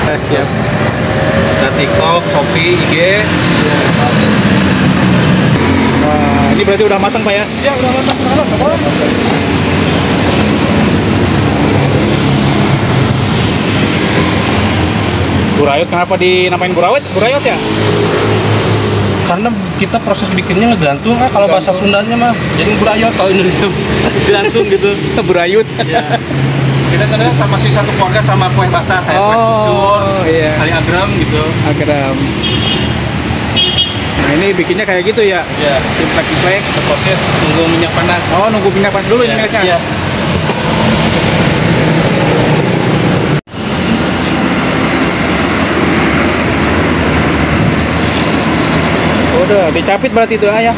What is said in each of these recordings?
Siap. Ada TikTok, Shopee, IG. Wah, ini berarti udah matang Pak ya? Ya udah matang sekarang. Burayot, kenapa dinamain burayot? Burayot ya? Karena kita proses bikinnya ngegantung kalau bahasa Sundanya mah jadi burayot, kalau Indonesia gantung gitu. Burayot. Ya. Kita sebenarnya sama si satu keluarga sama kue basah kayak kue cucur, iya. kali agram gitu. Agram. Nah ini bikinnya kayak gitu ya? Ya, Implek-implek. proses nunggu minyak panas. Oh, nunggu minyak panas dulu Ya, minyaknya? iya. Udah, dicapit berarti itu ayah?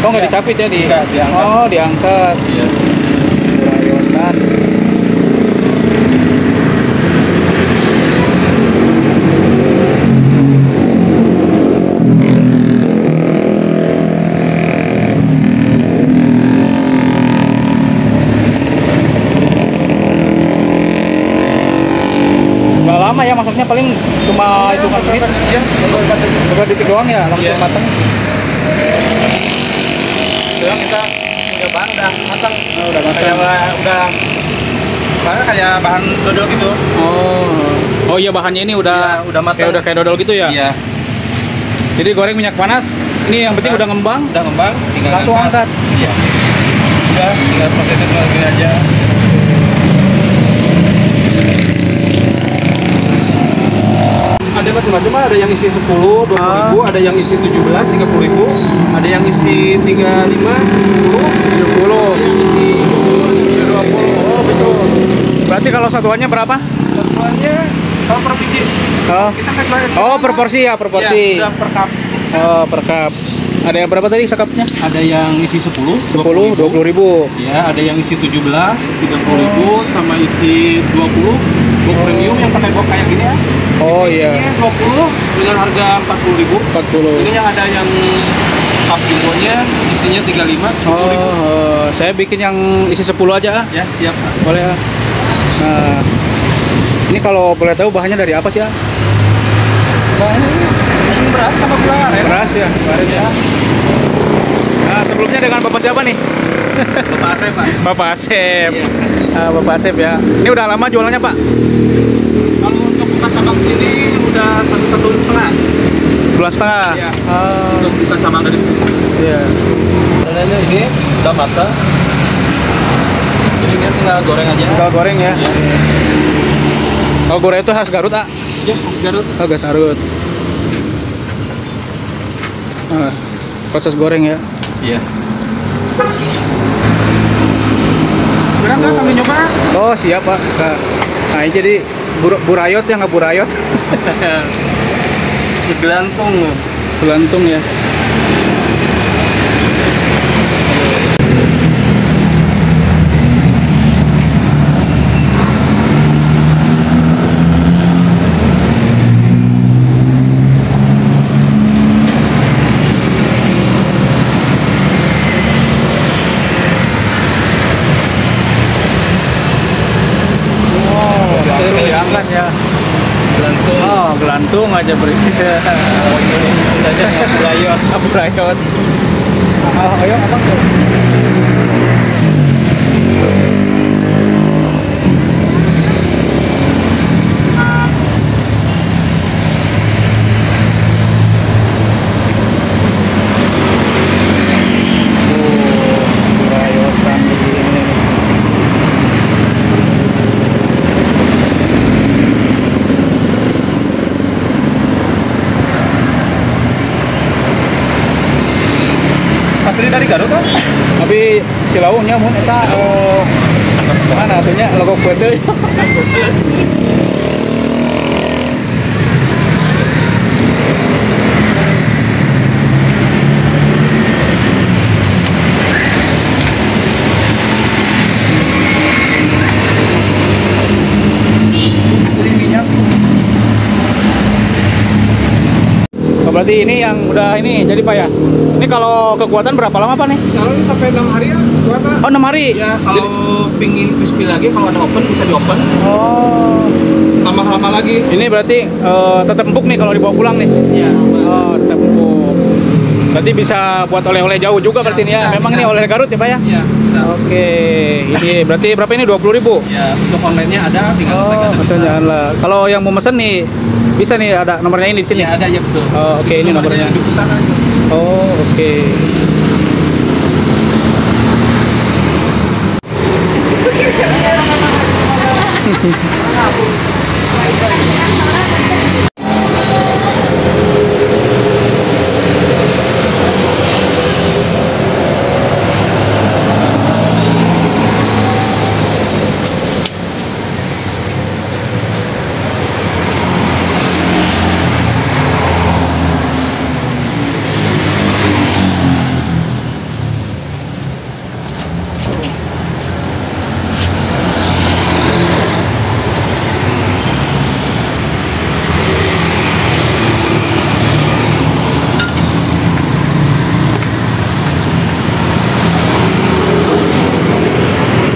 Oh nggak Ya. dicapit ya? Enggak, diangkat. Oh diangkat. Iya. Burayotan. Nggak lama ya masaknya, paling cuma hitungan menit. Iya, Beberapa detik doang ya langsung Iya. matang. sekarang kita udah bahan udah matang. Oh, udah matang. Kayak udah bahannya kayak bahan dodol gitu. Oh iya, bahannya ini udah Iya, udah matang. kayak dodol gitu ya. Iya. Jadi goreng minyak panas. Ini yang penting udah ngembang. Udah ngembang, tinggal Langsung angkat. Iya. Udah, tinggal prosesnya cuma gini aja. Ada macam-macam, ada yang isi 10, 20.000, ada yang isi 17, 30.000, ada yang isi 35, 10, 70. yang isi 20. Oh betul. Berarti kalau satuannya berapa? Satuannya kalau per biji. Oh, Kita kan jualnya oh proporsi ya, proporsi. Ya, udah per cup. Oh, per cup. Ada yang berapa tadi sekapnya? Ada yang isi 10, 10, 20.000. Ya, ada yang isi 17, 30.000, sama isi 20. Box premium yang pakai box kayak gini ya. Oh iya, Ini 20 dengan harga 40.000. 40. Ini yang ada yang cup jumbo-nya isinya 35, 30.000. Oh, saya bikin yang isi 10 aja ah. Ya, siap, Pak. Boleh ah. Nah, ini kalau boleh tahu bahannya dari apa sih ah? Ini beras sama gula aren. Beras ya, kemarin ya. Nah, sebelumnya dengan Bapak siapa nih? Bapak Asep, Pak. Bapak Asep. Iya. Bapak Asep ya. Ini udah lama jualannya Pak? Kalau untuk buka cabang sini udah 1,5 Bulan setengah. Iya. Untuk buka cabang dari sini. Iya. Dan ini udah matang. Jadi ini tinggal goreng aja. Tinggal goreng ya. Iya. Kalau goreng itu khas Garut ah? Ya, khas Garut. Oh, khas Garut. Nah, proses goreng ya. Iya. Sudah nggak sambil nyoba? Oh siap Pak. Nah ini jadi burayot ya, nggak burayot? Gelantung. Gelantung ya. Diangkat ya. Gelantung. Oh, gelantung aja beri. Oh, Indonesia saja nggak burayot. Burayot. Oh, ayo abang tuh. Burayotan begini. Asli dari Garut kan? Tapi Cilaunya mun eta mana atunya logo kue teh. Oh, berarti ini yang udah ini jadi Pak ya? Ini kalau kekuatan berapa lama Pak nih? Kalau ini sampai 6 hari ya, buat Oh 6 hari? ya, kalau pingin crispy lagi, kalau ada open bisa di open. Oh. Tambah lama lagi. Ini berarti tetap empuk nih kalau dibawa pulang nih. Iya. Oh, tetap empuk. Berarti bisa buat oleh-oleh jauh juga berarti ini ya. bisa, Memang bisa. ini oleh Garut ya, Pak ya? Iya. Bisa. Oke. Ini berarti berapa ini? 20.000. Ya, untuk online-nya ada, tinggal Oh, kontak aja bisa. jangan lah. Kalau yang mau mesen nih bisa nih ada nomornya ini di sini. Iya, ada ya betul. Oh, oke, ini nomornya. Di pesan aja. Oh, oke.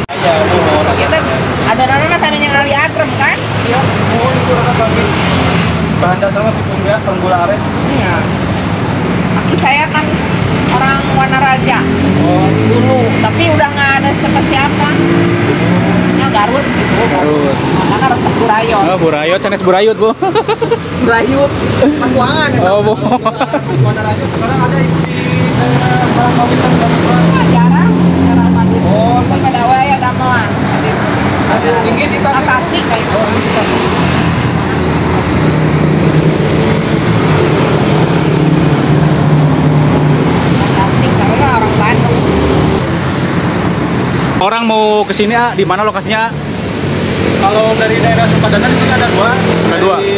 Iya, boleh. Kita ada nana sana yang kali agrem kan? Iya, oh itu rasa bagi bahan dasarnya tepung beras, gula aren. Iya. Kaki saya kan orang Wanaraja Oh, dulu, tapi udah nggak ada siapa-siapa. Ya Garut gitu. Garut. Makanya resep Burayot. oh Burayot, Chinese Burayot, Bu. Burayot, Pakuangan. Oh, Bu. Mana aja sekarang ada itu di daerah Kabupaten Garut. Jarang, jarang banget. Oh, pada waya damelan. ada dingin di Tasik. Tasik kayak gitu. Tasik karena orang Bandung. Orang mau ke sini di mana lokasinya? Kalau dari daerah Sukadana di sini ada dua. Ada dua. Di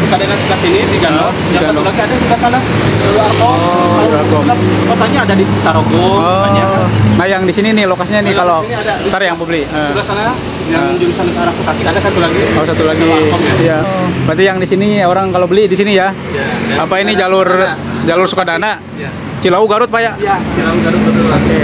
Sukadana sebelah sini di Gandong. Oh, di Yang satu Gandong. lagi ada sebelah sana. Di Arkom. Oh, di Arkom. Kotanya ada di Tarogong. Banyak. Nah yang di sini nih lokasinya nih Yang kalau di sini ada. ntar yang mau beli. Sebelah sana yang Ah. jurusan ke arah Tasik ada satu lagi. Oh, satu lagi. Di Arkom ya. Iya. Berarti yang di sini orang kalau beli di sini ya. Ya, Apa ini jalur Sukadana? Ya. Cilau Garut, Pak ya? Ya, Cilawu Garut betul. Oke.